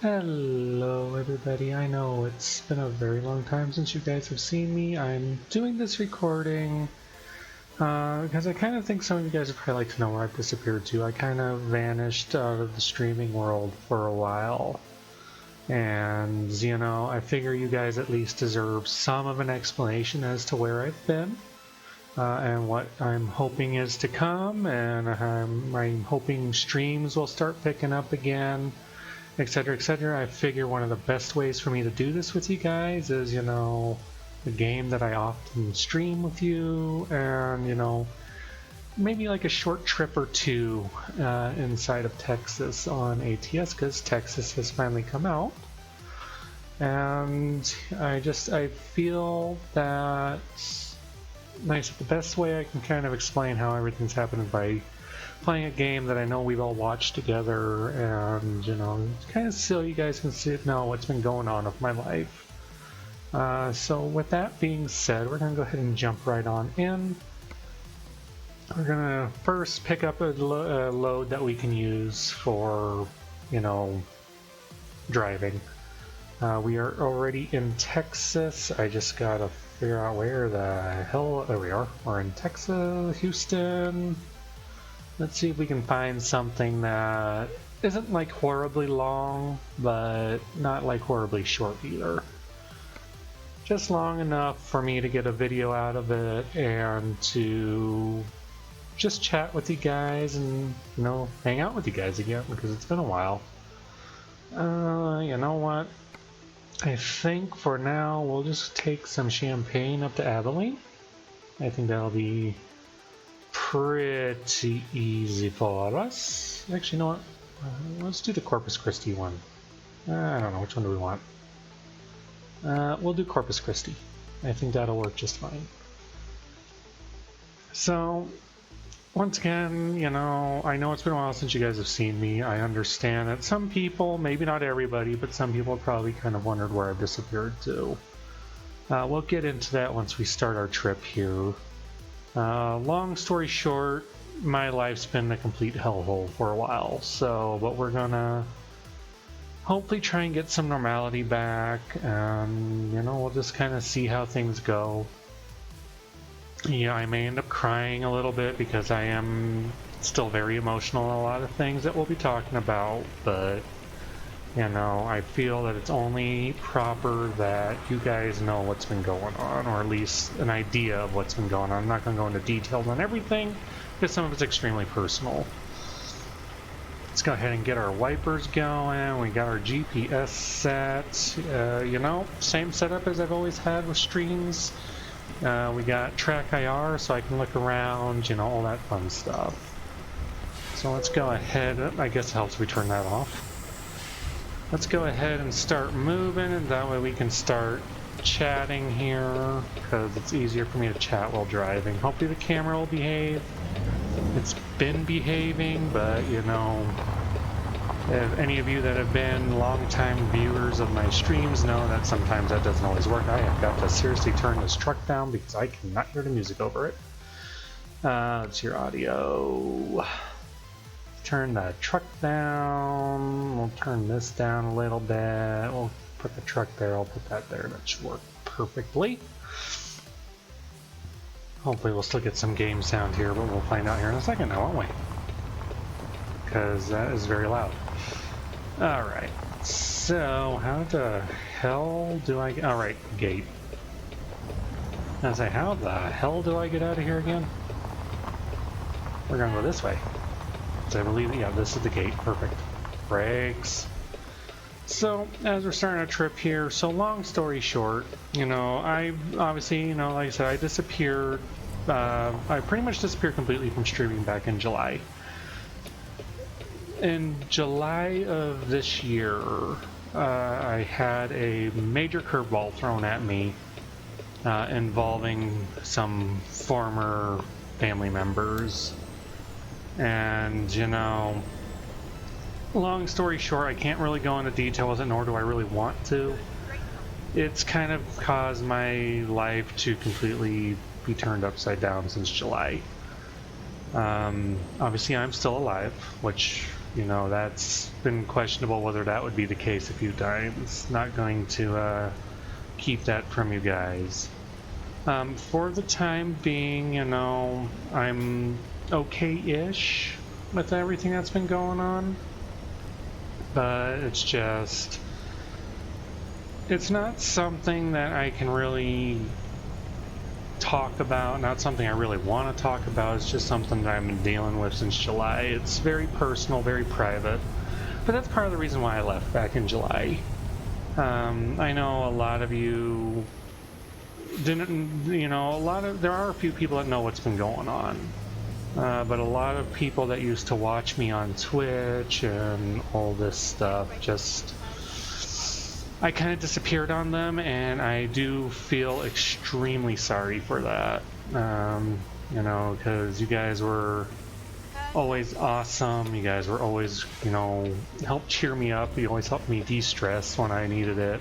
Hello everybody, I know it's been a very long time since you guys have seen me. I'm doing this recording because I kind of think some of you guys would probably like to know where I've disappeared to. I kind of vanished out of the streaming world for a while. And, you know, I figure you guys at least deserve some of an explanation as to where I've been. And what I'm hoping is to come, and I'm hoping streams will start picking up again, etc., etc. I figure one of the best ways for me to do this with you guys is, you know, the game that I often stream with you, and, you know, maybe like a short trip or two inside of Texas on ATS, because Texas has finally come out. And I feel that the best way I can kind of explain how everything's happening by playing a game that I know we've all watched together, and, you know, kind of so you guys can know what's been going on with my life. So with that being said, we're going to go ahead and jump right on in. We're going to first pick up a load that we can use for, you know, driving. We are already in Texas. I just got to figure out where the hell... There we are. We're in Texas, Houston. Let's see if we can find something that isn't like horribly long, but not like horribly short either. Just long enough for me to get a video out of it and to just chat with you guys and, you know, hang out with you guys again, because it's been a while. You know what? I think for now we'll just take some champagne up to Abilene. I think that'll be pretty easy for us. Actually, you know what? Let's do the Corpus Christi one. I don't know, which one do we want? We'll do Corpus Christi. I think that'll work just fine. So, once again, you know, I know it's been a while since you guys have seen me. I understand that some people, maybe not everybody, but some people have probably kind of wondered where I've disappeared to. We'll get into that once we start our trip here. Long story short, my life's been a complete hellhole for a while, but we're gonna hopefully try and get some normality back, and, you know, we'll just kind of see how things go. Yeah, I may end up crying a little bit because I am still very emotional in a lot of things that we'll be talking about, but, you know, I feel that it's only proper that you guys know what's been going on, or at least an idea of what's been going on. I'm not going to go into details on everything, because some of it's extremely personal. Let's go ahead and get our wipers going. We got our GPS set. You know, same setup as I've always had with streams. We got track IR, so I can look around, you know, all that fun stuff. So let's go ahead. I guess it helps we turn that off. Let's go ahead and start moving, and that way we can start chatting here, because it's easier for me to chat while driving. Hopefully the camera will behave. It's been behaving, but, you know, if any of you that have been long-time viewers of my streams know that sometimes that doesn't always work. I have got to seriously turn this truck down because I cannot hear the music over it. Let's hear audio. Turn the truck down. We'll turn this down a little bit. We'll put the truck there. I'll put that there. That should work perfectly. Hopefully we'll still get some game sound here, but we'll find out here in a second now, won't we? Because that is very loud. Alright, so how the hell do I get... Alright, gate. I say, how the hell do I get out of here again? We're gonna go this way. So I believe, yeah, this is the gate. Perfect. Brakes. So, as we're starting our trip here, so long story short, you know, I obviously, you know, like I said, I disappeared. I pretty much disappeared completely from streaming back in July. In July of this year, I had a major curveball thrown at me involving some former family members. And, you know, long story short, I can't really go into details, nor do I really want to. It's kind of caused my life to completely be turned upside down since July. Obviously, I'm still alive, which you know, that's been questionable whether that would be the case a few times. Not going to keep that from you guys. For the time being, you know, I'm okay-ish with everything that's been going on, but it's just, it's not something that I can really talk about, not something I really want to talk about. It's just something that I've been dealing with since July. It's very personal, very private, but that's part of the reason why I left back in July. I know a lot of you didn't, you know, there are a few people that know what's been going on. But a lot of people that used to watch me on Twitch and all this stuff, just, I kind of disappeared on them, and I do feel extremely sorry for that. You know, because you guys were always awesome. You guys were always, you know, helped cheer me up. You always helped me de-stress when I needed it.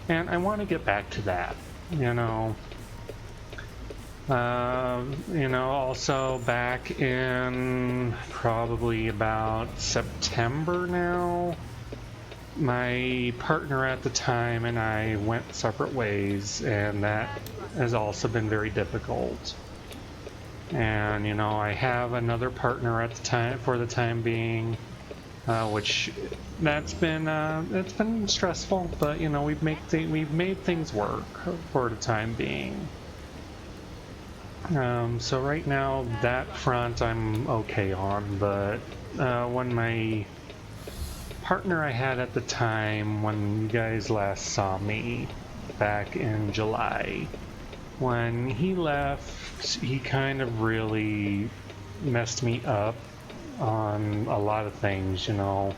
And I want to get back to that, you know. You know, also back in probably about September now, my partner at the time and I went separate ways, and that has also been very difficult. And, you know, I have another partner at the time, for the time being, which that's been it's been stressful, but, you know, we've made things work for the time being. So right now, that front I'm okay on, but when my partner I had at the time, when you guys last saw me back in July, when he left, he kind of really messed me up on a lot of things, you know.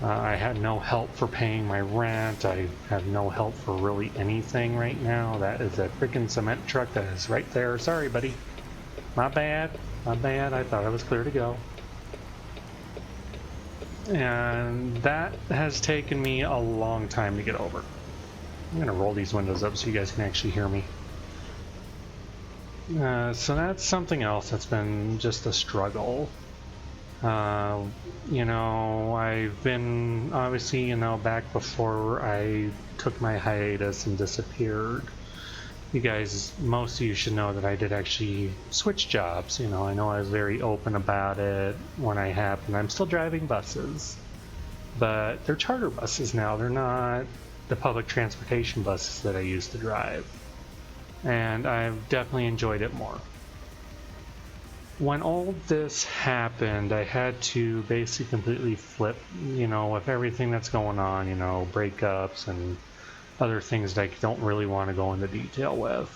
I had no help for paying my rent. I have no help for really anything right now. That is a freaking cement truck that is right there. Sorry, buddy. My bad. My bad. I thought I was clear to go. And that has taken me a long time to get over. I'm going to roll these windows up so you guys can actually hear me. So that's something else that's been just a struggle. You know, I've been, obviously, you know, back before I took my hiatus and disappeared, you guys, most of you should know that I did actually switch jobs. You know I was very open about it when I happened. I'm still driving buses, but they're charter buses now. They're not the public transportation buses that I used to drive. And I've definitely enjoyed it more. When all this happened, I had to basically completely flip, you know, with everything that's going on, you know, breakups and other things that I don't really want to go into detail with.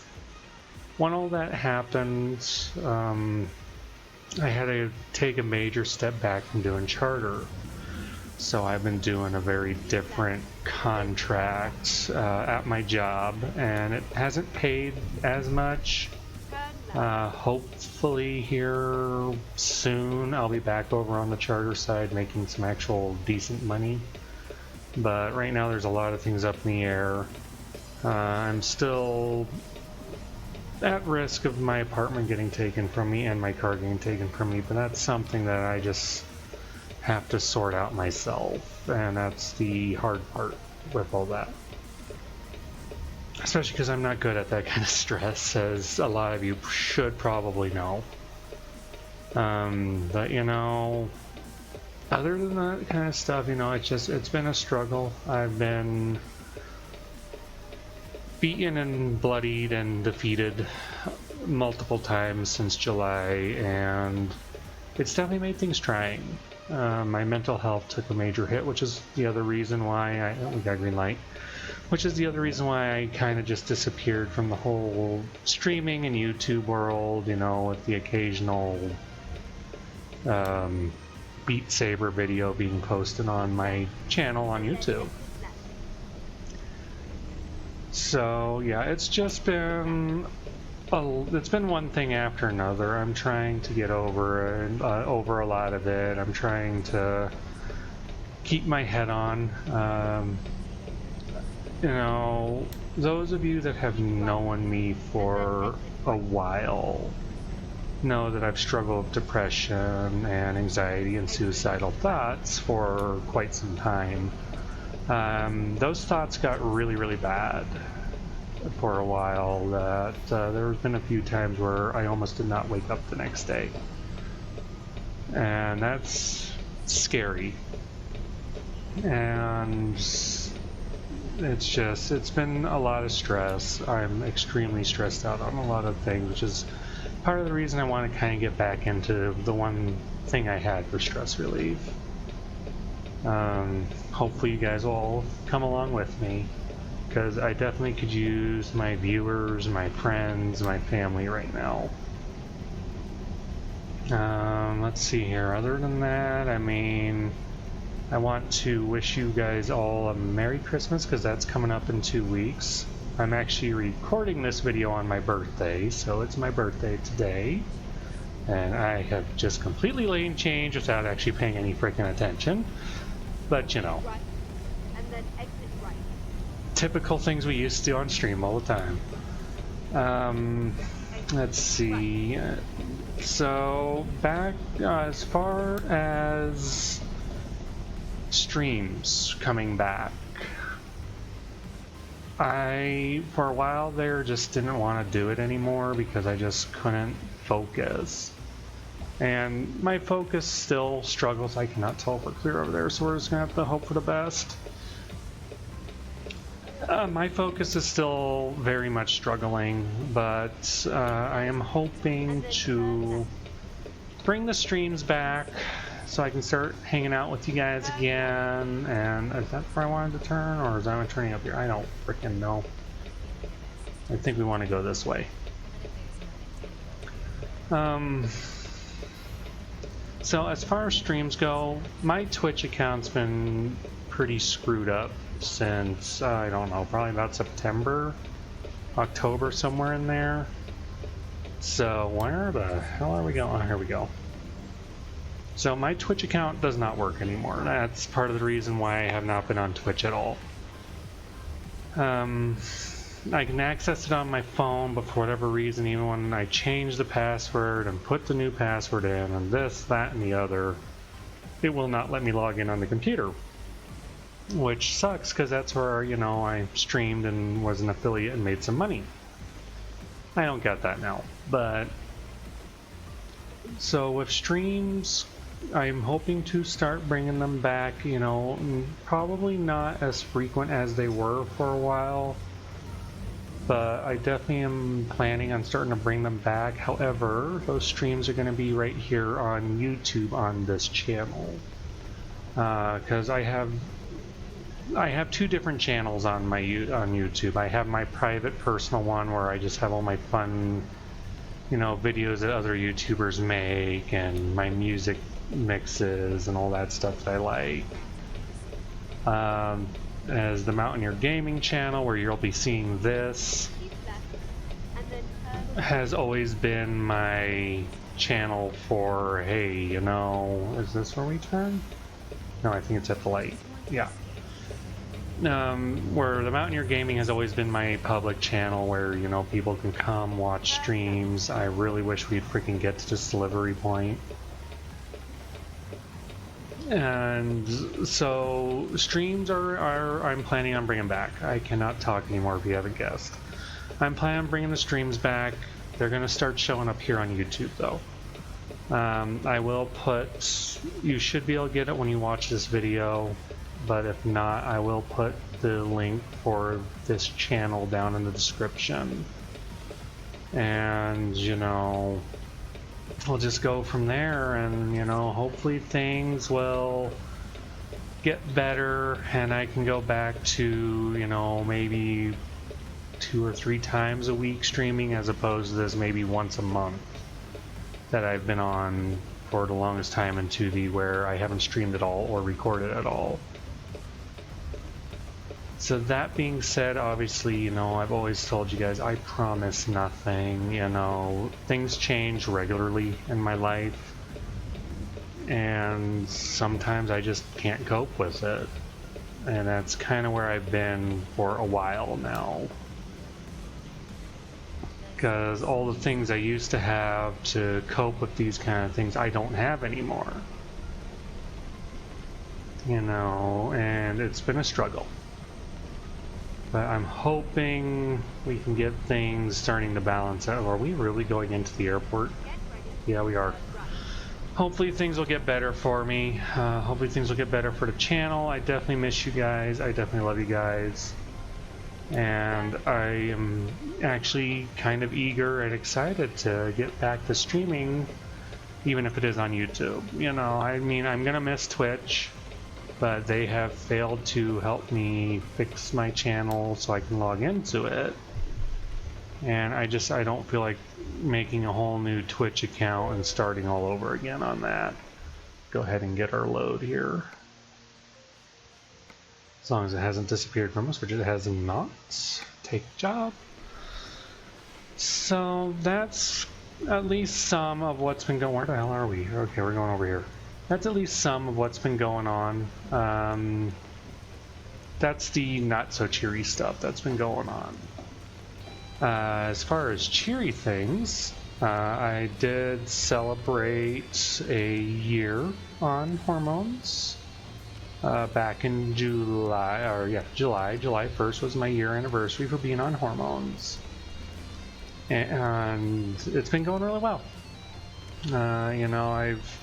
When all that happened, I had to take a major step back from doing charter. So I've been doing a very different contract at my job, and it hasn't paid as much. Hopefully here soon I'll be back over on the charter side making some actual decent money. But right now there's a lot of things up in the air. I'm still at risk of my apartment getting taken from me and my car getting taken from me, but that's something that I just have to sort out myself, and that's the hard part with all that. Especially because I'm not good at that kind of stress, as a lot of you should probably know. But, you know, other than that kind of stuff, you know, it's been a struggle. I've been beaten and bloodied and defeated multiple times since July, and it's definitely made things trying. My mental health took a major hit, which is the other reason why we got a green light. Which is the other reason why I kind of just disappeared from the whole streaming and YouTube world, you know, with the occasional Beat Saber video being posted on my channel on YouTube. So yeah, it's just been one thing after another. I'm trying to get over a lot of it. I'm trying to keep my head on. You know, those of you that have known me for a while know that I've struggled with depression and anxiety and suicidal thoughts for quite some time. Those thoughts got really, really bad for a while. That there's been a few times where I almost did not wake up the next day, and that's scary. And it's been a lot of stress. I'm extremely stressed out on a lot of things, which is part of the reason I want to kind of get back into the one thing I had for stress relief. Hopefully you guys will all come along with me, because I definitely could use my viewers, my friends, my family right now. Let's see here. Other than that, I mean, I want to wish you guys all a Merry Christmas, because that's coming up in 2 weeks. I'm actually recording this video on my birthday, so it's my birthday today. And I have just completely lane changed without actually paying any freaking attention. But, you know, right. And then exit right. typical things we used to do on stream all the time. Let's see. So, back as far as streams coming back, I, for a while there, just didn't want to do it anymore because I just couldn't focus. And my focus still struggles. I cannot tell if we're clear over there, so we're just going to have to hope for the best. My focus is still very much struggling, but I am hoping to bring the streams back so I can start hanging out with you guys again. And is that where I wanted to turn, or is that turning up here? I don't freaking know. I think we want to go this way. So as far as streams go, my Twitch account's been pretty screwed up since, I don't know, probably about September, October, somewhere in there. So where the hell are we going? Oh, here we go. So my Twitch account does not work anymore. That's part of the reason why I have not been on Twitch at all. I can access it on my phone, but for whatever reason, even when I change the password and put the new password in and this, that, and the other, it will not let me log in on the computer. Which sucks, because that's where, you know, I streamed and was an affiliate and made some money. I don't get that now, but... So with streams, I'm hoping to start bringing them back, you know, probably not as frequent as they were for a while. But I definitely am planning on starting to bring them back. However, those streams are going to be right here on YouTube on this channel. Because I have 2 different channels on YouTube. I have my private personal one where I just have all my fun, you know, videos that other YouTubers make and my music mixes and all that stuff that I like. As the Mountaineer Gaming channel, where you'll be seeing this, has always been my channel for, hey, you know, is this where we turn? No, I think it's at the light. Yeah. Where the Mountaineer Gaming has always been my public channel where, you know, people can come watch streams. I really wish we'd freaking get to this delivery point. And so streams I'm planning on bringing back. I cannot talk anymore if you haven't guessed. I'm planning on bringing the streams back. They're going to start showing up here on YouTube though. I will put, you should be able to get it when you watch this video, but if not, I will put the link for this channel down in the description. And, you know, we'll just go from there, and, you know, hopefully things will get better and I can go back to, you know, maybe 2 or 3 times a week streaming, as opposed to this maybe once a month that I've been on for the longest time in 2D, where I haven't streamed at all or recorded at all. So that being said, obviously, you know, I've always told you guys, I promise nothing. You know, things change regularly in my life, and sometimes I just can't cope with it. And that's kind of where I've been for a while now. because all the things I used to have to cope with these kind of things I don't have anymore. You know, and it's been a struggle. But I'm hoping we can get things starting to balance out. Are we really going into the airport? Yeah, we are. Hopefully things will get better for me. Hopefully things will get better for the channel. I definitely miss you guys. I definitely love you guys. And I am actually kind of eager and excited to get back to streaming, even if it is on YouTube. You know, I mean, I'm gonna miss Twitch, but they have failed to help me fix my channel so I can log into it. And I don't feel like making a whole new Twitch account and starting all over again on that. Go ahead and get our load here. As long as it hasn't disappeared from us, which it has not. Take a job. So that's at least some of what's been going on. Where the hell are we? Okay, we're going over here. That's at least some of what's been going on. That's the not so cheery stuff that's been going on. As far as cheery things, I did celebrate a year on hormones back in July. July 1st was my year anniversary for being on hormones. And it's been going really well. You know, I've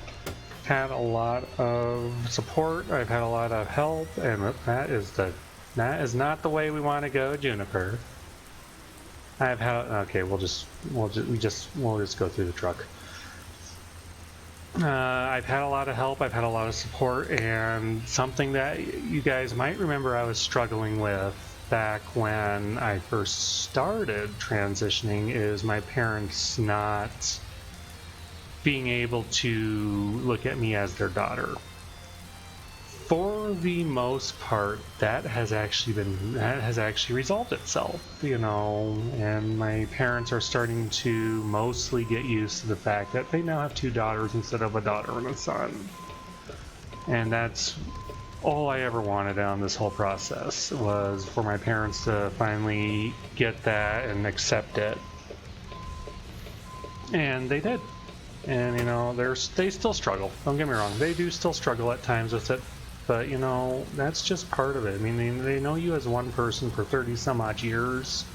had a lot of support, I've had a lot of help, and that is not the way we want to go, Juniper. I've had we'll just go through the truck. I've had a lot of help, I've had a lot of support, and something that you guys might remember I was struggling with back when I first started transitioning is my parents not being able to look at me as their daughter. For the most part, that has actually resolved itself, you know, and my parents are starting to mostly get used to the fact that they now have two daughters instead of a daughter and a son. And that's all I ever wanted on this whole process, was for my parents to finally get that and accept it. And they did. And, you know, they still struggle. Don't get me wrong. They do still struggle at times with it. But, you know, that's just part of it. I mean, they know you as one person for 30 some odd years.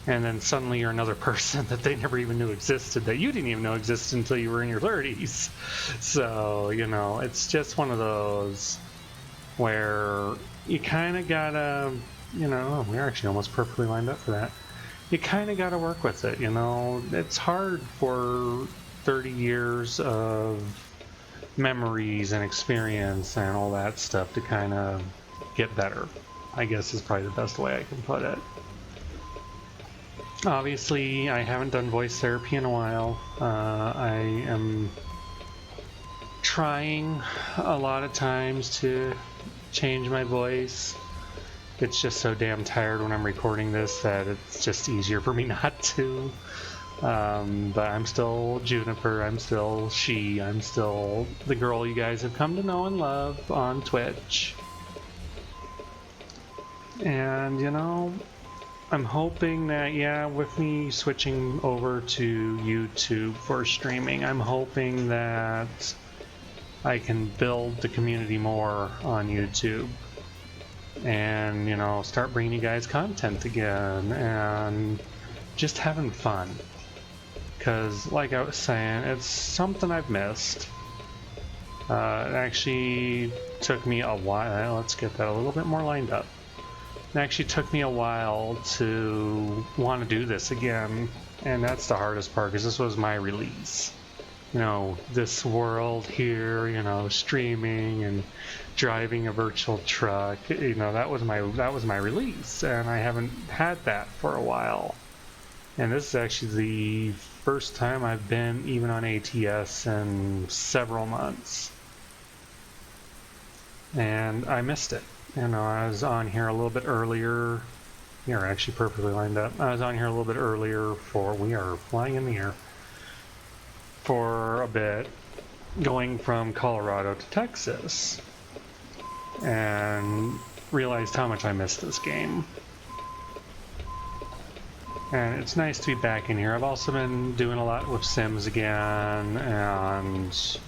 And then suddenly you're another person that they never even knew existed, that you didn't even know existed until you were in your 30s. So, you know, it's just one of those where you kind of gotta, you know, we're actually almost perfectly lined up for that. You kind of gotta work with it, you know. It's hard for 30 years of memories and experience and all that stuff to kind of get better, I guess is probably the best way I can put it. Obviously, I haven't done voice therapy in a while. I am trying a lot of times to change my voice. It's just so damn tired when I'm recording this that it's just easier for me not to. But I'm still Juniper, I'm still she, I'm still the girl you guys have come to know and love on Twitch. And, you know, I'm hoping that, yeah, with me switching over to YouTube for streaming, I'm hoping that I can build the community more on YouTube. And, you know, start bringing you guys content again and just having fun. Because, like I was saying, it's something I've missed. It actually took me a while. Let's get that a little bit more lined up. It actually took me a while to want to do this again, and that's the hardest part, because this was my release. You know, this world here, you know, streaming and driving a virtual truck, you know, that was my release, and I haven't had that for a while. And this is actually the first time I've been even on ATS in several months. And I missed it. You know, I was on here a little bit earlier. You're actually perfectly lined up. I was on here a little bit earlier we are flying in the air for a bit, going from Colorado to Texas. And realized how much I missed this game. And it's nice to be back in here. I've also been doing a lot with Sims again, and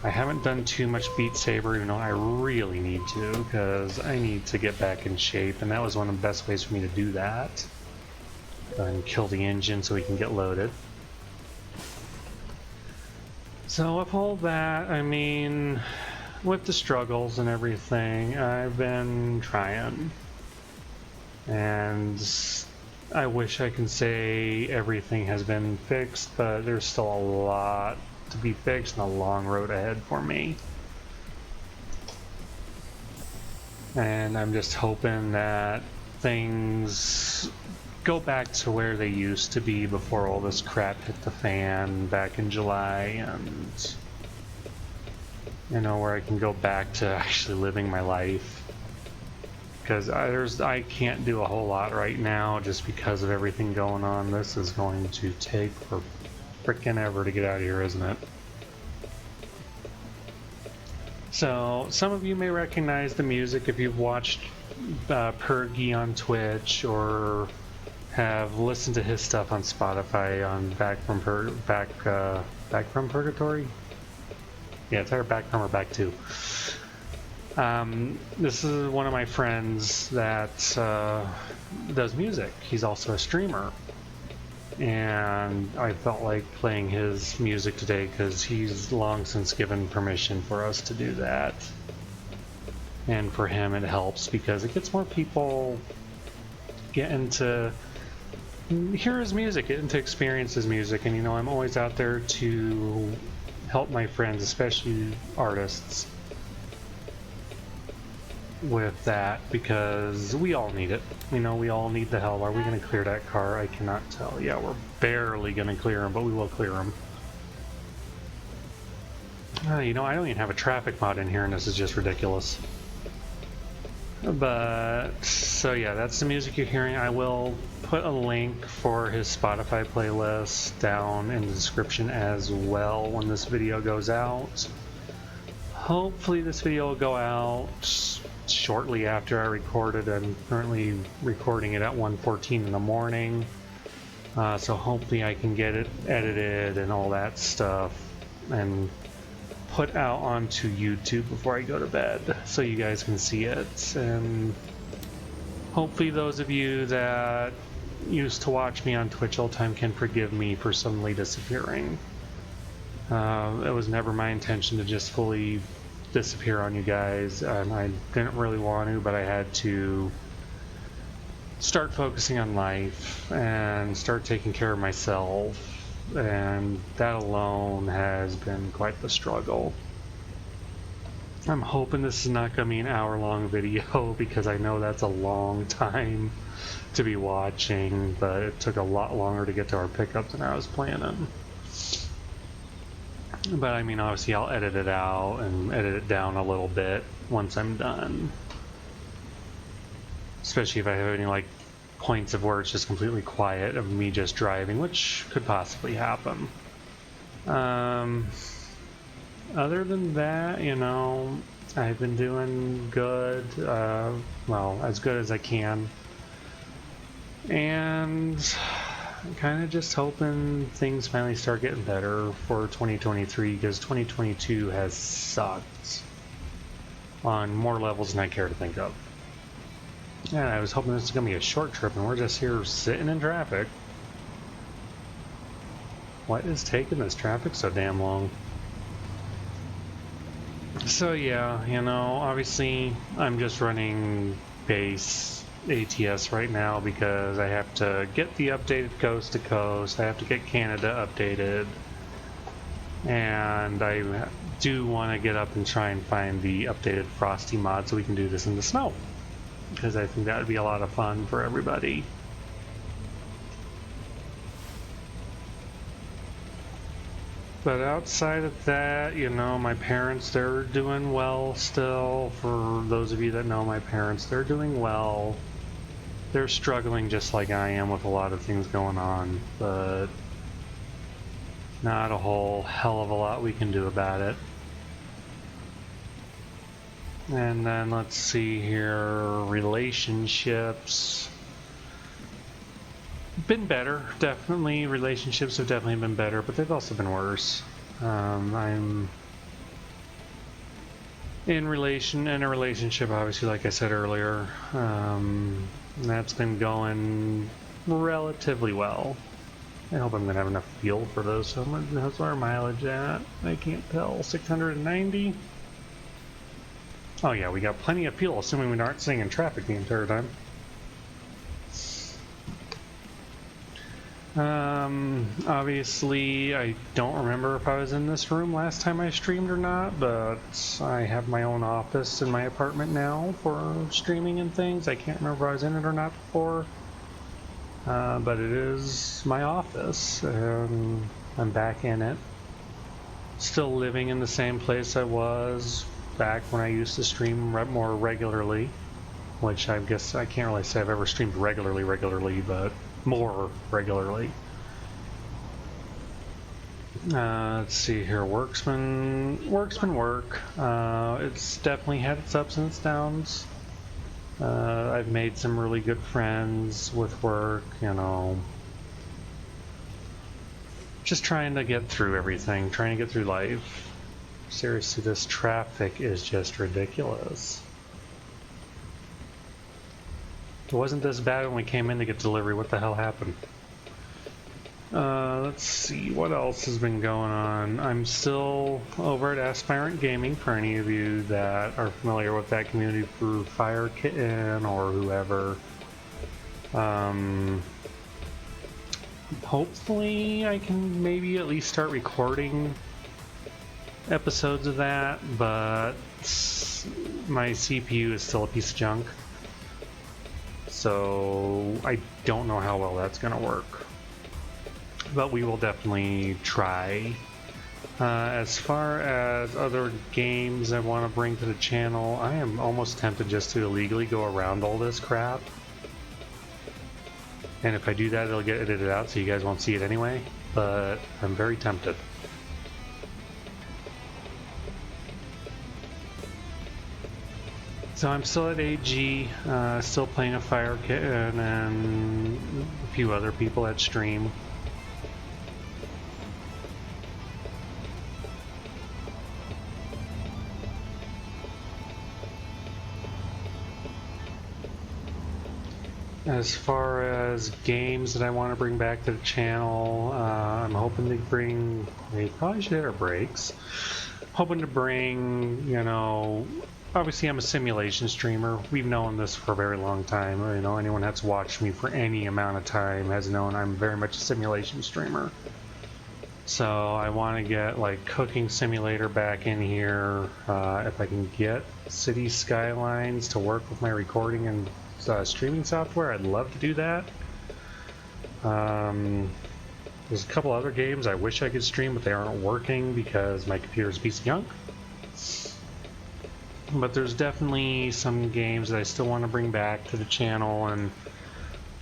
I haven't done too much Beat Saber, even though I really need to, because I need to get back in shape, and that was one of the best ways for me to do that. And kill the engine so we can get loaded. So with all that, I mean, with the struggles and everything, I've been trying. And I wish I can say everything has been fixed, but there's still a lot to be fixed and a long road ahead for me. And I'm just hoping that things go back to where they used to be before all this crap hit the fan back in July, and you know, where I can go back to actually living my life. Because I can't do a whole lot right now just because of everything going on. This is going to take for frickin' ever to get out of here, isn't it? So, some of you may recognize the music if you've watched Pergy on Twitch or have listened to his stuff on Spotify on Back from Purgatory? Yeah, it's either Back From or Back To. This is one of my friends that does music. He's also a streamer. And I felt like playing his music today because he's long since given permission for us to do that. And for him it helps because it gets more people getting to hear his music, getting to experience his music. And you know, I'm always out there to help my friends, especially artists, with that because we all need it. You know, we all need the help. Are we going to clear that car? I cannot tell. Yeah, we're barely going to clear him, but we will clear him. You know, I don't even have a traffic mod in here, and this is just ridiculous. But, so yeah, that's the music you're hearing. I will put a link for his Spotify playlist down in the description as well when this video goes out. Hopefully this video will go out shortly after I record it. I'm currently recording it at 1:14 in the morning. So hopefully I can get it edited and all that stuff and put out onto YouTube before I go to bed so you guys can see it. And hopefully those of you that used to watch me on Twitch all the time can forgive me for suddenly disappearing. It was never my intention to just fully disappear on you guys, and I didn't really want to, but I had to start focusing on life and start taking care of myself, and that alone has been quite the struggle. I'm hoping this is not going to be an hour-long video because I know that's a long time to be watching, but it took a lot longer to get to our pickup than I was planning. But I mean, obviously I'll edit it out and edit it down a little bit once I'm done. Especially if I have any like points of where it's just completely quiet of me just driving, which could possibly happen. Other than that, you know, I've been doing good, well, as good as I can. And kind of just hoping things finally start getting better for 2023 because 2022 has sucked on more levels than I care to think of. Yeah, I was hoping this was going to be a short trip and we're just here sitting in traffic. What is taking this traffic so damn long? So yeah, you know, obviously I'm just running base ATS right now because I have to get the updated coast to coast, I have to get Canada updated, and I do want to get up and try and find the updated Frosty mod so we can do this in the snow, because I think that would be a lot of fun for everybody. But outside of that, you know, my parents, they're doing well still. For those of you that know my parents, they're doing well. They're struggling just like I am with a lot of things going on, but not a whole hell of a lot we can do about it. And then let's see here, relationships. been better, definitely. Relationships have definitely been better, but they've also been worse. I'm in a relationship, obviously, like I said earlier. That's been going relatively well. I hope I'm gonna have enough fuel for those. So how's our mileage at? I can't tell. 690. Oh yeah, we got plenty of fuel, assuming we aren't sitting in traffic the entire time. Obviously, I don't remember if I was in this room last time I streamed or not, but I have my own office in my apartment now for streaming and things. I can't remember if I was in it or not before, but it is my office, and I'm back in it. Still living in the same place I was back when I used to stream more regularly, which I guess I can't really say I've ever streamed regularly, but more regularly. Let's see here. Work's been work. It's definitely had its ups and its downs. I've made some really good friends with work, you know. Just trying to get through everything, trying to get through life. Seriously, this traffic is just ridiculous. It wasn't this bad when we came in to get delivery. What the hell happened? Let's see, what else has been going on? I'm still over at Aspirant Gaming, for any of you that are familiar with that community through Fire Kitten or whoever. Hopefully I can maybe at least start recording episodes of that, but my CPU is still a piece of junk. So I don't know how well that's going to work. But we will definitely try. As far as other games I want to bring to the channel, I am almost tempted just to illegally go around all this crap. And if I do that, it'll get edited out so you guys won't see it anyway. But I'm very tempted. So I'm still at AG, still playing a Fire Kitten and a few other people at stream. As far as games that I want to bring back to the channel, I'm hoping to bring, we probably should hit our brakes, hoping to bring, you know, obviously I'm a simulation streamer. We've known this for a very long time. You know, anyone that's watched me for any amount of time has known I'm very much a simulation streamer. So I want to get like Cooking Simulator back in here. If I can get City Skylines to work with my recording and streaming software, I'd love to do that. There's a couple other games I wish I could stream, but they aren't working because my computer's a piece of junk. But there's definitely some games that I still want to bring back to the channel and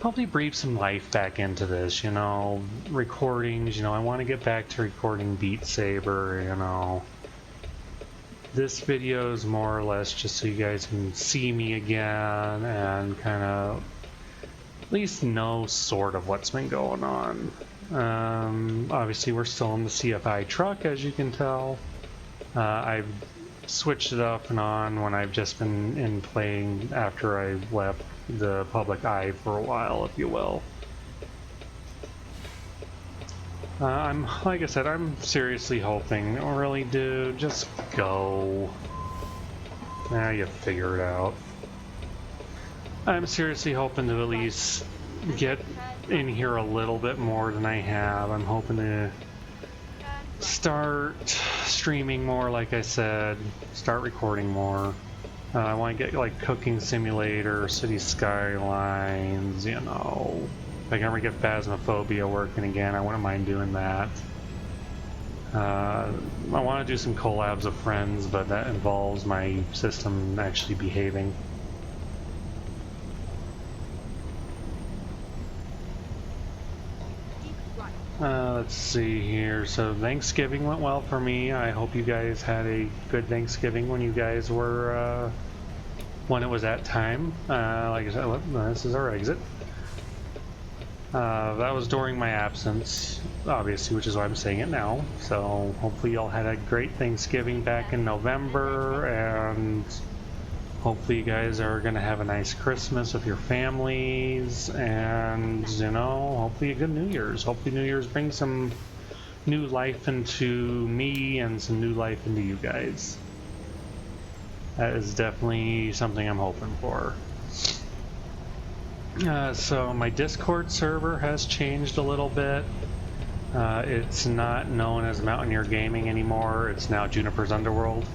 probably breathe some life back into this, you know, recordings, you know, I want to get back to recording Beat Saber, you know. This video is more or less just so you guys can see me again and kind of at least know sort of what's been going on. Obviously we're still in the CFI truck, as you can tell. I've switched it off and on when I've just been in playing after I left the public eye for a while, if you will. Like I said, I'm seriously hoping, really, dude, just go. Now you figure it out. I'm seriously hoping to at least get in here a little bit more than I have. I'm hoping to start streaming more, like I said, start recording more. I want to get like Cooking Simulator, City Skylines, you know. If I can ever get Phasmophobia working again, I wouldn't mind doing that. I want to do some collabs of friends, but that involves my system actually behaving. Let's see here. So Thanksgiving went well for me. I hope you guys had a good Thanksgiving when you guys were, when it was that time. Like I said, this is our exit. That was during my absence, obviously, which is why I'm saying it now. So hopefully y'all had a great Thanksgiving back in November, and hopefully you guys are going to have a nice Christmas with your families, and, you know, hopefully a good New Year's. Hopefully New Year's brings some new life into me and some new life into you guys. That is definitely something I'm hoping for. So my Discord server has changed a little bit. It's not known as Mountaineer Gaming anymore. It's now Juniper's Underworld.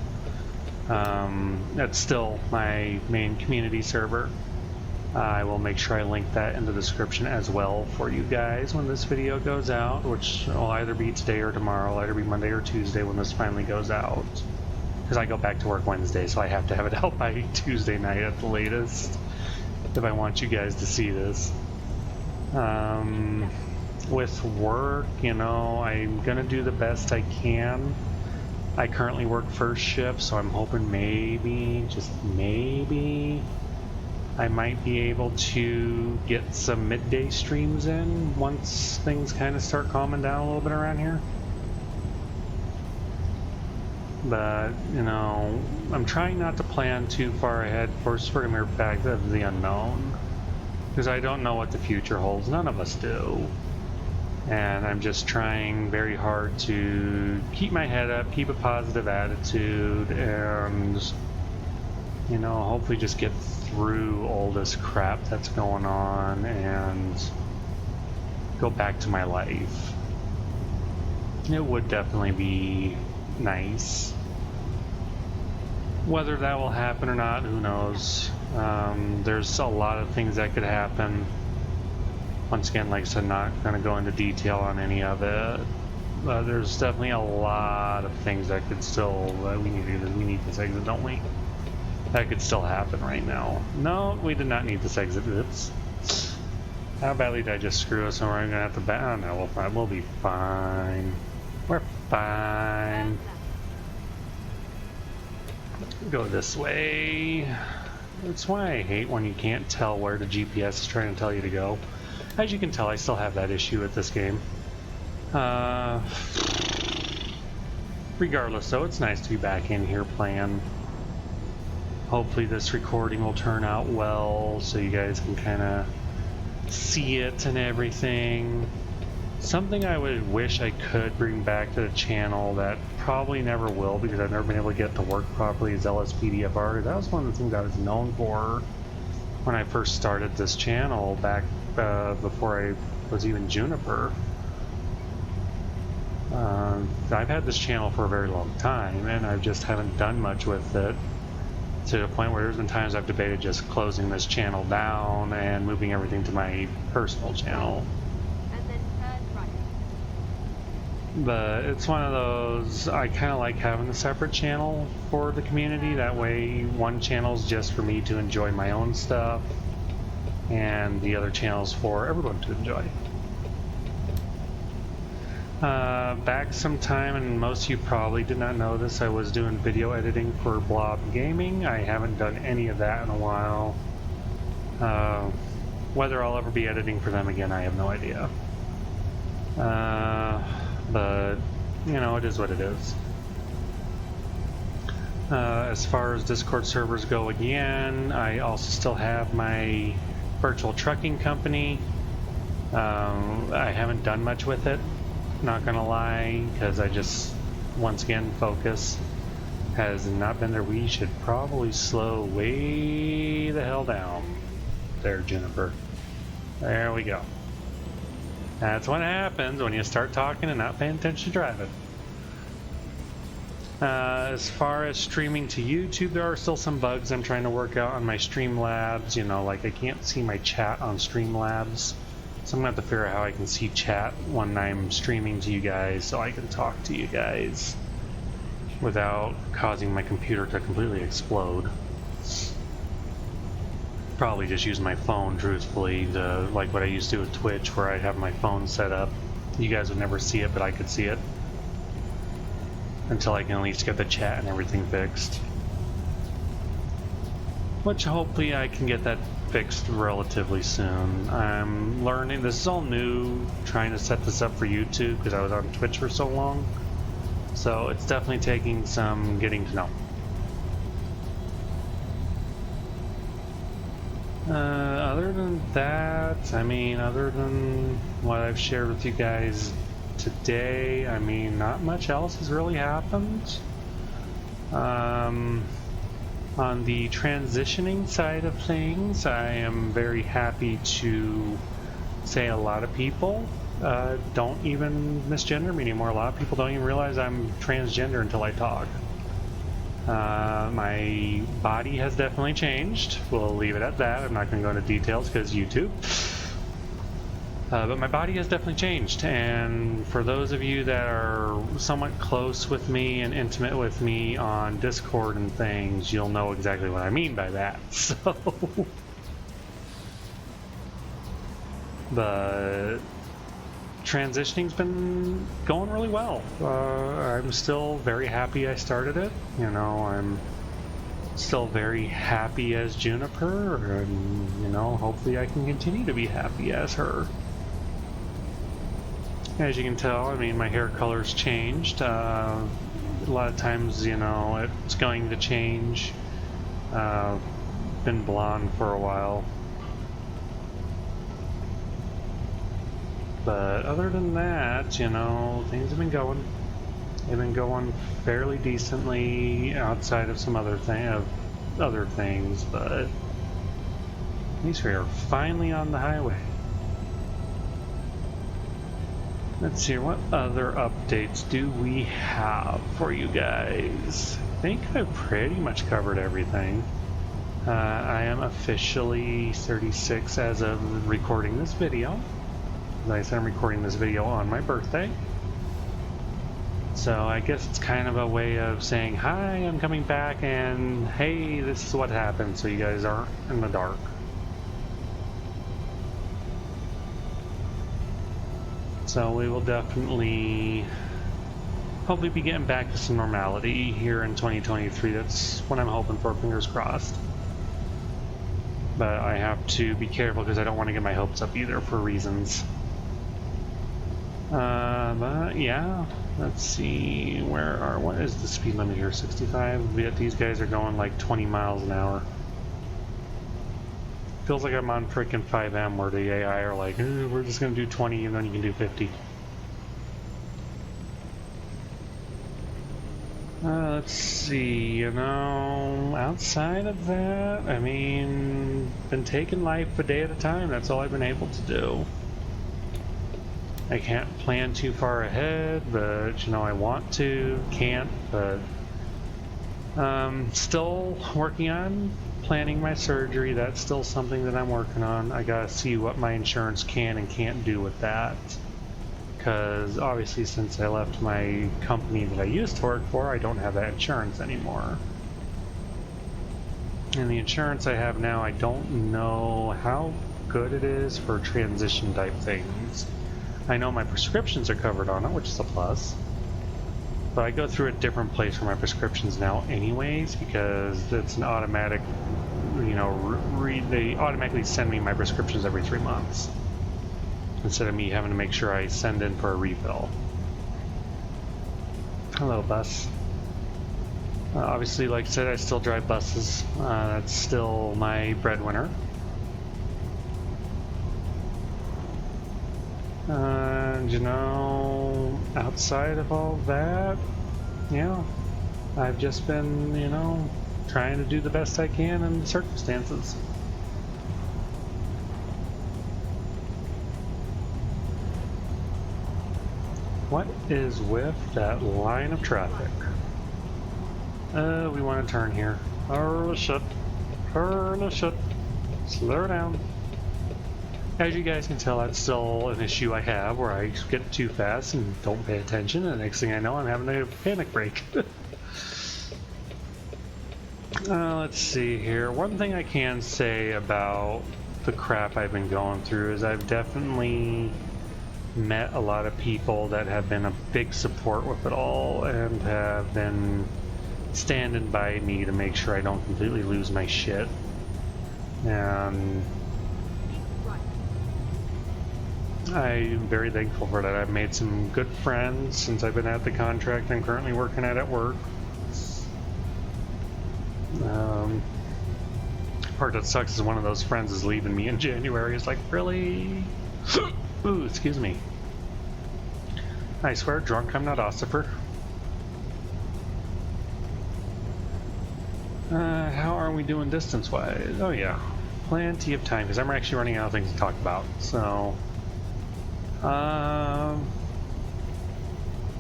That's still my main community server. I will make sure I link that in the description as well for you guys when this video goes out, which will either be today or tomorrow. It'll either be Monday or Tuesday when this finally goes out. Because I go back to work Wednesday, so I have to have it out by Tuesday night at the latest if I want you guys to see this. With work, you know, I'm gonna do the best I can. I currently work first shift, so I'm hoping maybe, just maybe, I might be able to get some midday streams in once things kind of start calming down a little bit around here. But, you know, I'm trying not to plan too far ahead for the mere fact of the unknown. Because I don't know what the future holds. None of us do. And I'm just trying very hard to keep my head up, keep a positive attitude, and, you know, hopefully just get through all this crap that's going on and go back to my life. It would definitely be nice. Whether that will happen or not, who knows. There's a lot of things that could happen. Once again, like I said, not going to go into detail on any of it. There's definitely a lot of things that could still, we need this exit, don't we? That could still happen right now. No, we did not need this exit. Oops. How badly did I just screw us? And we're going to have to back. Oh no, we'll be fine. We're fine. Go this way. That's why I hate when you can't tell where the GPS is trying to tell you to go. As you can tell, I still have that issue with this game. Regardless, though, it's nice to be back in here playing. Hopefully this recording will turn out well so you guys can kind of see it and everything. Something I would wish I could bring back to the channel that probably never will because I've never been able to get to work properly is LSPDFR. That was one of the things I was known for when I first started this channel back before I was even Juniper. I've had this channel for a very long time and I just haven't done much with it to the point where there's been times I've debated just closing this channel down and moving everything to my personal channel. But it's one of those, I kind of like having a separate channel for the community. That way one channel's just for me to enjoy my own stuff and the other channel's for everyone to enjoy. Back sometime, and most of you probably did not know this, I was doing video editing for Blob Gaming. I haven't done any of that in a while. Whether I'll ever be editing for them again, I have no idea. But, you know, it is what it is. As far as Discord servers go again, I also still have my virtual trucking company. I haven't done much with it, not gonna lie, because I just, once again, focus has not been there. We should probably slow way the hell down. There, Juniper. There we go. That's what happens when you start talking and not paying attention to driving. As far as streaming to YouTube, there are still some bugs I'm trying to work out on my Streamlabs. You know, like I can't see my chat on Streamlabs. So I'm going to have to figure out how I can see chat when I'm streaming to you guys so I can talk to you guys without causing my computer to completely explode. Probably just use my phone, truthfully, to, like what I used to do with Twitch, where I'd have my phone set up. You guys would never see it, but I could see it. Until I can at least get the chat and everything fixed. Which hopefully I can get that fixed relatively soon. I'm learning. This is all new, trying to set this up for YouTube because I was on Twitch for so long. So it's definitely taking some getting to know. Other than that, I mean, other than what I've shared with you guys today, I mean, not much else has really happened. On the transitioning side of things, I am very happy to say a lot of people don't even misgender me anymore. A lot of people don't even realize I'm transgender until I talk. My body has definitely changed. We'll leave it at that. I'm not going to go into details because YouTube. But my body has definitely changed, and for those of you that are somewhat close with me and intimate with me on Discord and things, you'll know exactly what I mean by that. So, but transitioning's been going really well. I'm still very happy I started it. You know, I'm still very happy as Juniper, and you know, hopefully I can continue to be happy as her. As you can tell, I mean, my hair color's changed. A lot of times, you know, it's going to change. Been blonde for a while. But other than that, you know, things have been going. They've been going fairly decently outside of some other things, but at least we are finally on the highway. Let's see, what other updates do we have for you guys? I think I've pretty much covered everything. I am officially 36 as of recording this video. Like I said, I'm recording this video on my birthday. So I guess it's kind of a way of saying, hi, I'm coming back, and hey, this is what happened, so you guys aren't in the dark. So we will definitely hopefully be getting back to some normality here in 2023. That's what I'm hoping for, fingers crossed. But I have to be careful because I don't want to get my hopes up either for reasons. But yeah, let's see, what is the speed limit here? 65? Yet these guys are going like 20 miles an hour. Feels like I'm on freaking 5M where the AI are like, we're just gonna do 20 and then you can do 50. Let's see, you know, outside of that, I mean, been taking life a day at a time. That's all I've been able to do. I can't plan too far ahead, but you know, I want to, can't, but still working on planning my surgery. That's still something that I'm working on. I gotta see what my insurance can and can't do with that, because obviously since I left my company that I used to work for, I don't have that insurance anymore. And the insurance I have now, I don't know how good it is for transition type things. I know my prescriptions are covered on it, which is a plus. But I go through a different place for my prescriptions now anyways, because it's an automatic, you know, they automatically send me my prescriptions every 3 months. Instead of me having to make sure I send in for a refill. Hello, bus. Obviously, like I said, I still drive buses. That's still my breadwinner. And you know, outside of all that, yeah, I've just been, you know, trying to do the best I can in the circumstances. What is with that line of traffic? We want to turn here. Oh shit. Oh shit. Slow down. As you guys can tell, that's still an issue I have where I get too fast and don't pay attention, and the next thing I know, I'm having a panic break. Let's see here. One thing I can say about the crap I've been going through is I've definitely met a lot of people that have been a big support with it all and have been standing by me to make sure I don't completely lose my shit. And Keep right. I'm very thankful for that. I've made some good friends since I've been at the contract I'm currently working at work. Part that sucks is one of those friends is leaving me in January. It's like, really? Ooh, excuse me. I swear, drunk, I'm not Ossifer. How are we doing distance-wise? Oh yeah, plenty of time, because I'm actually running out of things to talk about. So,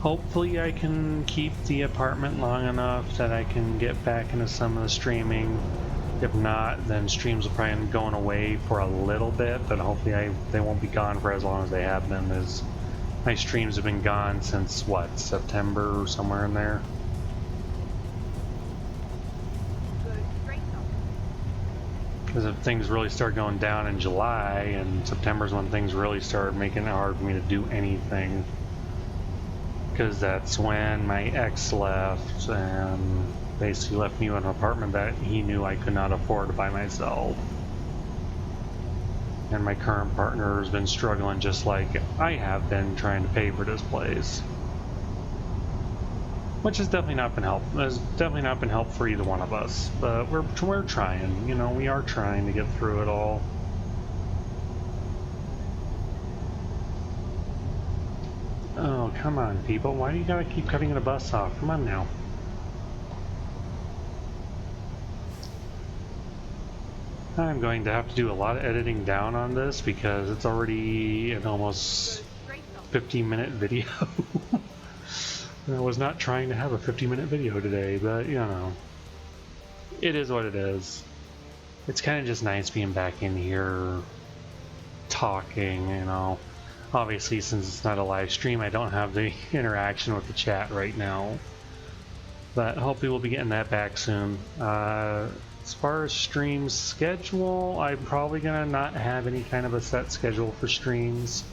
hopefully I can keep the apartment long enough that I can get back into some of the streaming. If not, then streams will probably be going away for a little bit, but hopefully they won't be gone for as long as they have been, as my streams have been gone since, what, September or somewhere in there? Go straight up. Because if things really start going down in July, and September's when things really start making it hard for me to do anything. Because that's when my ex left and basically left me with an apartment that he knew I could not afford by myself. And my current partner has been struggling just like I have been trying to pay for this place. Which has definitely not been helpful. Has definitely not been helpful for either one of us. But we're trying, you know, we are trying to get through it all. Oh, come on, people. Why do you gotta keep cutting the bus off? Come on now. I'm going to have to do a lot of editing down on this because it's already an almost 15-minute video. I was not trying to have a 50-minute video today, but you know, it is what it is. It's kind of just nice being back in here talking, you know. Obviously, since it's not a live stream, I don't have the interaction with the chat right now. But hopefully we'll be getting that back soon. As far as stream schedule, I'm probably gonna not have any kind of a set schedule for streams.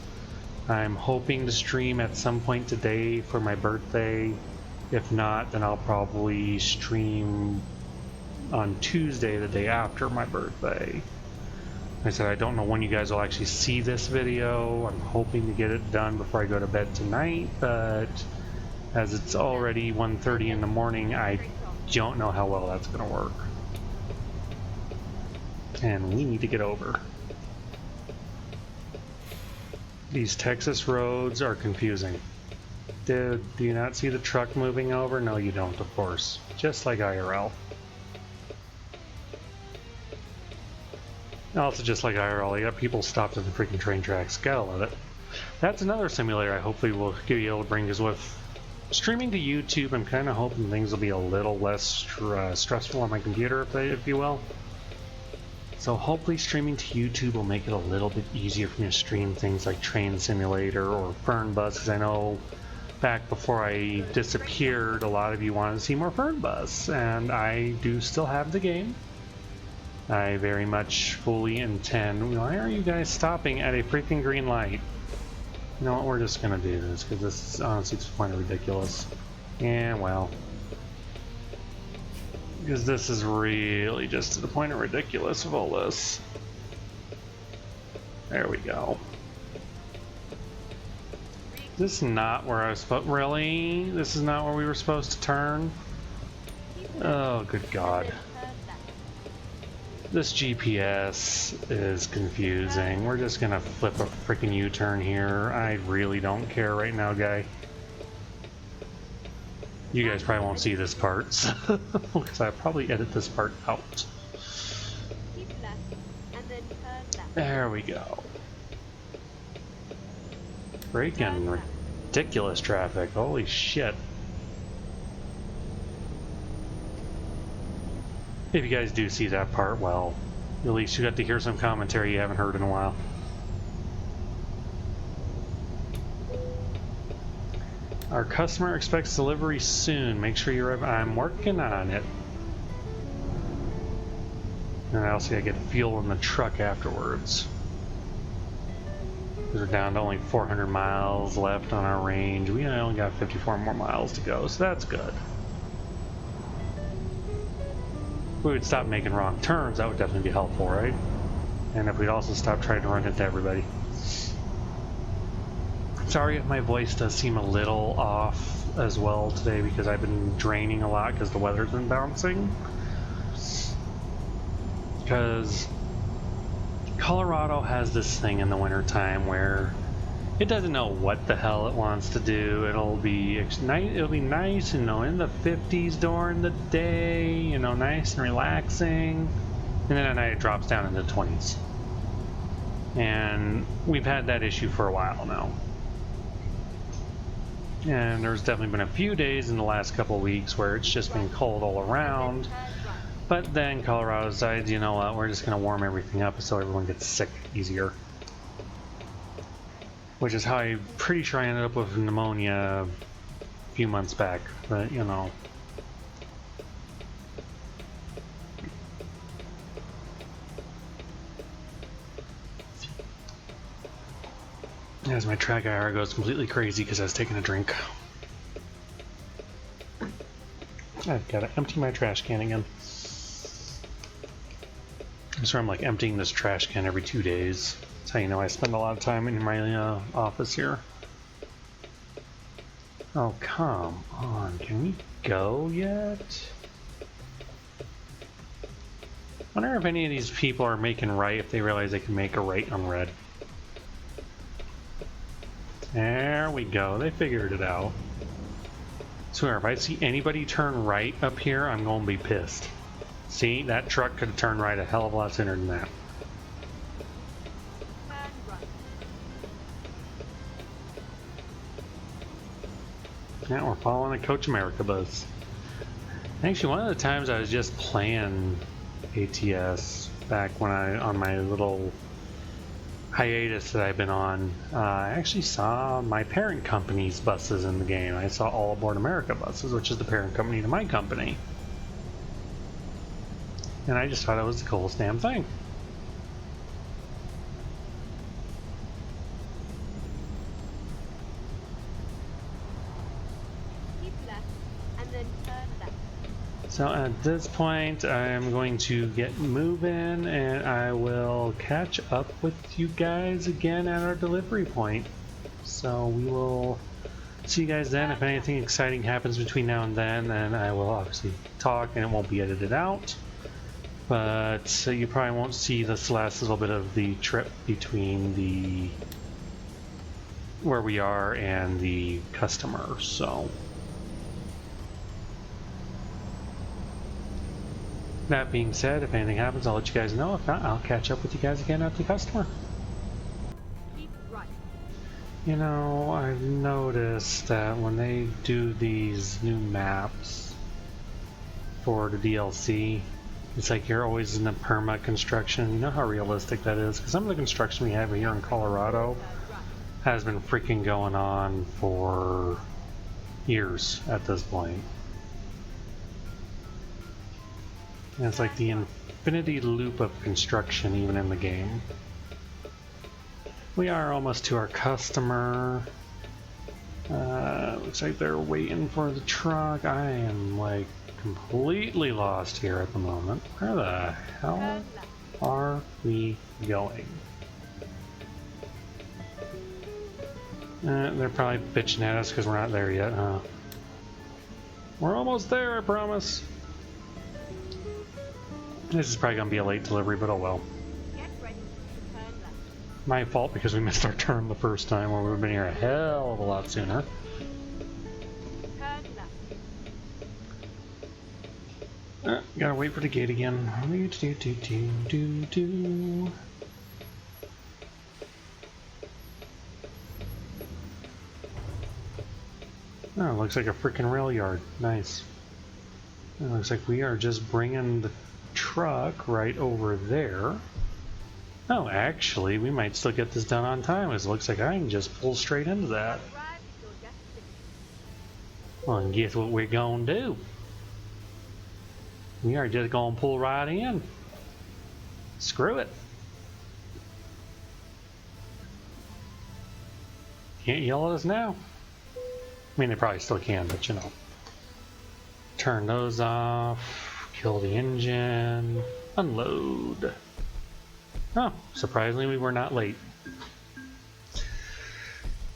I'm hoping to stream at some point today for my birthday. If not, then I'll probably stream on Tuesday, the day after my birthday. Like I said, I don't know when you guys will actually see this video. I'm hoping to get it done before I go to bed tonight, but as it's already 1:30 in the morning, I don't know how well that's going to work. And we need to get over. These Texas roads are confusing. Do you not see the truck moving over? No, you don't, of course. Just like IRL. Also, just like IRL, you got people stopped at the freaking train tracks. Gotta love it. That's another simulator I hopefully will be able to bring, because with streaming to YouTube, I'm kind of hoping things will be a little less stressful on my computer, if you will. So hopefully streaming to YouTube will make it a little bit easier for me to stream things like Train Simulator or Fern Bus, because I know back before I disappeared, a lot of you wanted to see more Fern Bus, and I do still have the game. I very much fully intend. Why are you guys stopping at a freaking green light? You know what, we're just gonna do this, because this is honestly it's kind of ridiculous. Yeah, well. Because this is really just to the point of ridiculous of all this. There we go. This is not where I was supposed. Really? This is not where we were supposed to turn? Oh, good God. This GPS is confusing. We're just gonna flip a freaking U-turn here. I really don't care right now, guy. You guys probably won't see this part, because I'll probably edit this part out. Keep left, and then turn left. There we go. Freaking ridiculous traffic. Holy shit. If you guys do see that part, well, at least you got to hear some commentary you haven't heard in a while. Our customer expects delivery soon. Make sure you're. I'm working on it. And I'll see I get fuel in the truck afterwards. We're down to only 400 miles left on our range. We only got 54 more miles to go, so that's good. we would stop making wrong turns, that would definitely be helpful, right? And if we'd also stop trying to run into everybody. Sorry if my voice does seem a little off as well today because I've been draining a lot because the weather's been bouncing. Because Colorado has this thing in the wintertime where it doesn't know what the hell it wants to do. It'll be nice, in the 50s during the day, nice and relaxing. And then at night it drops down into the 20s. And we've had that issue for a while now. And there's definitely been a few days in the last couple of weeks where it's just been cold all around. But then Colorado decides, you know what, we're just going to warm everything up so everyone gets sick easier. Which is how I'm pretty sure I ended up with pneumonia a few months back. But, As my track IR goes completely crazy because I was taking a drink. I've got to empty my trash can again. So I'm like emptying this trash can every 2 days. That's how you know I spend a lot of time in my office here. Oh, come on. Can we go yet? I wonder if any of these people are making right if they realize they can make a right on red. There we go. They figured it out. So if I see anybody turn right up here, I'm going to be pissed. See, that truck could have turned right a hell of a lot sooner than that. Yeah, we're following the Coach America bus. Actually, one of the times I was just playing ATS back when on my little hiatus that I've been on, I actually saw my parent company's buses in the game. I saw All Aboard America buses, which is the parent company to my company. And I just thought it was the coolest damn thing. Keep left, and then turn left. So at this point, I'm going to get moving, and I will catch up with you guys again at our delivery point. So we will see you guys then. If anything exciting happens between now and then I will obviously talk, and it won't be edited out. But you probably won't see this last little bit of the trip between where we are and the customer. So that being said, if anything happens, I'll let you guys know. If not, I'll catch up with you guys again at the customer. Keep right. I've noticed that when they do these new maps for the DLC, it's like you're always in the perma construction. You know how realistic that is? Because some of the construction we have here in Colorado has been freaking going on for years at this point. And it's like the infinity loop of construction even in the game. We are almost to our customer. Looks like they're waiting for the truck. I am like completely lost here at the moment. Where the hell are we going? They're probably bitching at us because we're not there yet, huh? We're almost there, I promise. This is probably going to be a late delivery, but oh well. Get ready to turn left. My fault because we missed our turn the first time, where we've been here a hell of a lot sooner. Turn left. Gotta wait for the gate again. Oh, it looks like a freaking rail yard. Nice. It looks like we are just bringing the truck right over there. Oh, actually, we might still get this done on time, as it looks like I can just pull straight into that. Arrive at your destination. Well, and guess what we're gonna do? We are just gonna pull right in. Screw it. Can't yell at us now. I mean, they probably still can, but Turn those off. kill the engine, unload. Oh, surprisingly we were not late.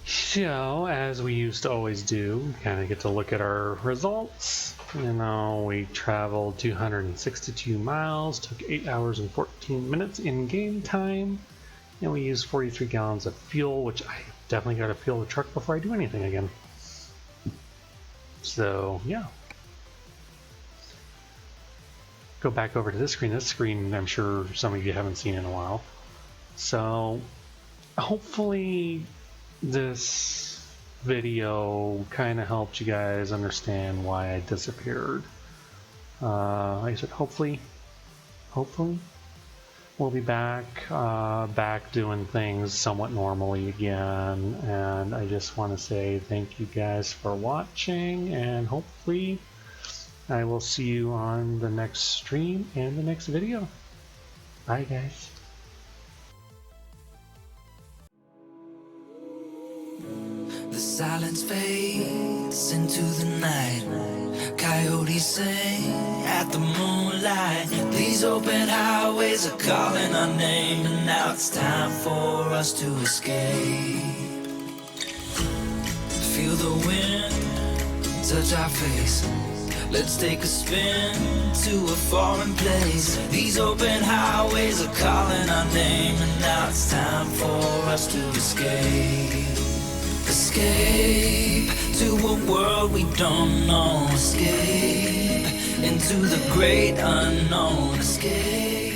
So, as we used to always do, kind of get to look at our results. You know, we traveled 262 miles, took 8 hours and 14 minutes in game time, and we used 43 gallons of fuel, which I definitely got to fuel the truck before I do anything again. So, yeah. Go back over to this screen. This screen, I'm sure some of you haven't seen in a while. So, hopefully this video kind of helped you guys understand why I disappeared. Like I said, hopefully we'll be back doing things somewhat normally again, and I just want to say thank you guys for watching, and hopefully I will see you on the next stream and the next video. Bye guys. The silence fades into the night. Coyotes sing at the moonlight. These open highways are calling our name, and now it's time for us to escape. Feel the wind touch our face. Let's take a spin to a foreign place. These open highways are calling our name, and now it's time for us to escape. Escape to a world we don't know. Escape into the great unknown. Escape.